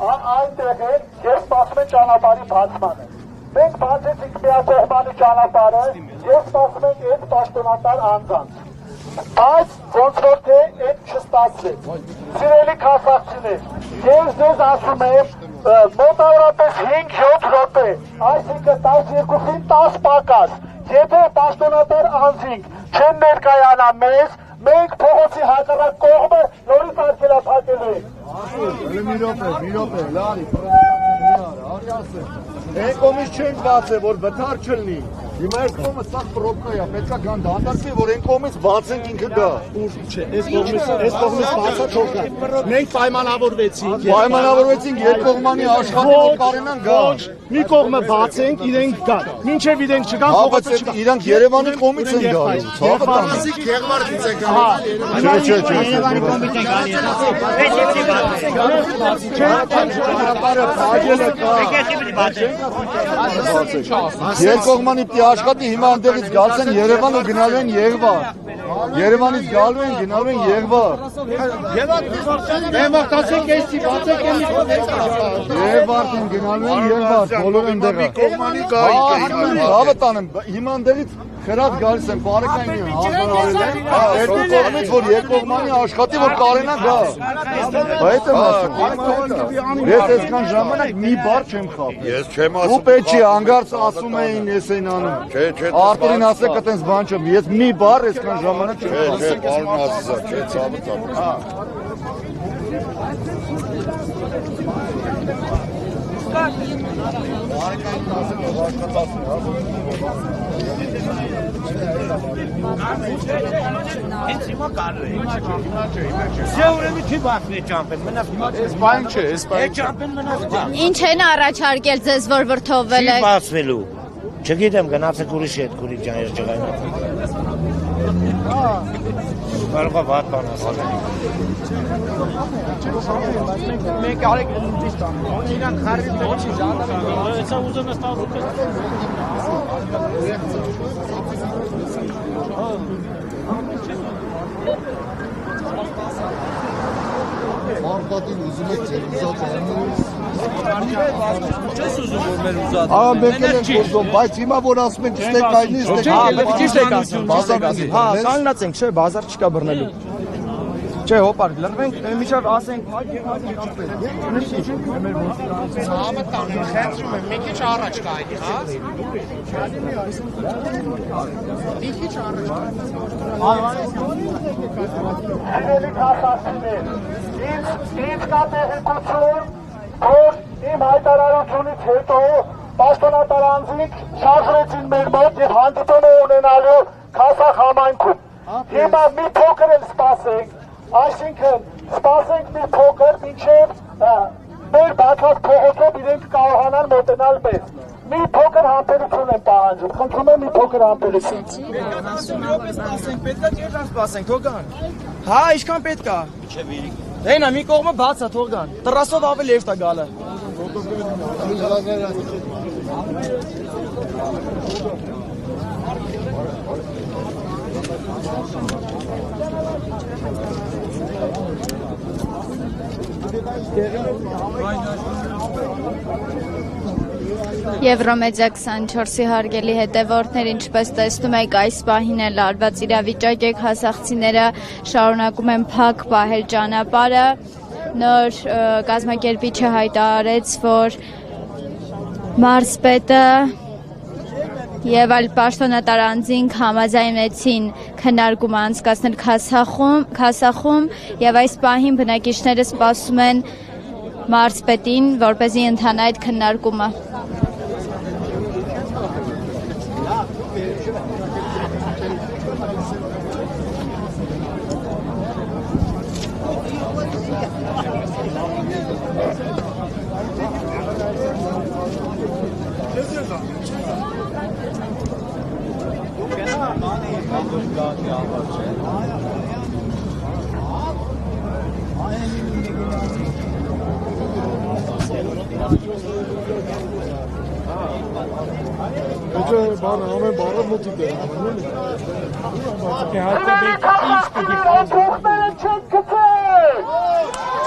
այնտեղ են եւ սպասում են ճանապարհի բացմանը։ Մենք բացեցինք միակողմանի ճանապարհը եւ սպասում ենք այդ պաշտոնատար անձանց։ Բայց ոնց որ թե այդ չստացվեց։ Սիրելի քասախցիներ, ես ձեզ ասում եմ մոտավորապես 5-7 րոպե, այսինքն 12-ին 10 պակաս, եթե պաշտոնատար անձինք չեն ներկայանա մեզ, մենք փողոցի հակառակ կողմը նորից արգելափակելու ենք։ Մի րոպե, լարի, Այն կողմից չենք բացել, որ վթար չլինի։ Հիմա այս կողմը սաղ պրոբկա է, պետքա կան դանդարկվի, որ այն կողմից բացենք ինքը գա։ Այս կողմից բացա թող գա։ Մենք պայմանավորվեցինք։ Պայմանավորվեցինք երկկողմանի աշխատի, որ կարենան գա։ Մի կողմը բացենք, իրենք գան։ Մինչև իրենք չգան, փողոցը չկա։ Իրանք Երևանի կողմից են գալու։ Եղվարդից են Երկկողմանի պիտի աշխատի, հիմա այնտեղից գալիս են Երևան ու գնալու են Եղվար։ Երևանից գալու են, գնալու են Եղվար։ Եղվար են գնալու են Եղվար, բոլոր են դեղը։ Հավը տանեմ, հիմա այնտեղից խրատ գալիս են, բարեկային են, հազարարել են, երկու կողմից, որ երկկողմանի աշխատի, որ կարենա գա։ Այդ եմ ասում։ Ես այսքան ժամանակ մի բար չեմ խապել։ Ես չեմ ասում։ Ու պետք չի, անգարց ասում էին, ես էին անում։ Արտուրին ասեք այտենց բան չեմ, ես մի բար այսքան ժամանակ չեմ խապել։ Չէ, պարոն Ազիզա, չէ, ցավը ցավ։ Հենց հիմա կարելի է։ Սա ուրեմն չի բախվի ճամփեն, մնաց։ Այս բան չէ, այս բան։ Այդ ճամփեն մնաց։ Ինչ են առաջարկել ձեզ, որ վրդովվել Չի եք։ բացվելու։ Չգիտեմ, գնացեք ուրիշ հետ քուրի ջան, ես ջղային։ Կարող է վատ բան ասել։ Մենք արեք ճիշտ ան։ Իրանք խարի չի ժանդարմը։ Հեսա ուզում է ստալու։ Մարդատին ուզում եք ձեր ուզած անունից։ Չես ուզում որ մեր ուզած։ Մենք էլ ենք ուզում, բայց հիմա որ ասում են չստեք այլնի, ստեք։ Ճիշտ եք ասում, բազար գազի։ Հա, կանգնացենք, չէ, բազար չկա բռնելու։ Չէ, հոպար, լրվենք, միջավ ասենք, Համը տանը, խեցրում եմ, մի քիչ առաջ կա այդ, հա? Մի քիչ առաջ կա։ Սիրելի քասախցիներ, ինձ կա տեղեկություն, որ իմ հայտարարությունից հետո պաշտոնատար անձինք շարժվեցին մեր մոտ և հանդիպում է ունենալու Քասախ համայնքում։ Հիմա մի փոքր էլ սպասենք, այսինքն սպասենք մի փոքր, մինչև մեր բացած փողոցով իրենք կարողանան մոտենալ մեզ։ Մի փոքր համբերություն եմ պահանջում, խնդրում եմ մի փոքր համբերություն։ պետքա դերան սպասենք, թող գան։ Հա, ինչքան պետք է։ Հենա, մի կողմը բաց է, թող գան։ Տրասով ավելի հեշտ է գալը։ Եվրոմեդիա 24-ի հարգելի հետևորդներ, ինչպես տեսնում եք, այս պահին էլ արված իրավիճակ է, քասախցիները շարունակում են փակ պահել ճանապարհը։ Նոր կազմակերպիչը հայտարարեց, որ մարզպետը եւ այլ պաշտոնատար անձինք համաձայնեցին քննարկում անցկացնել Քասախում եւ այս պահին բնակիչները սպասում են մարզպետին, որպեսզի ընթանա այդ քննարկումը։ Սիրելի քասախցիներ, ամբողջները չեք գցել։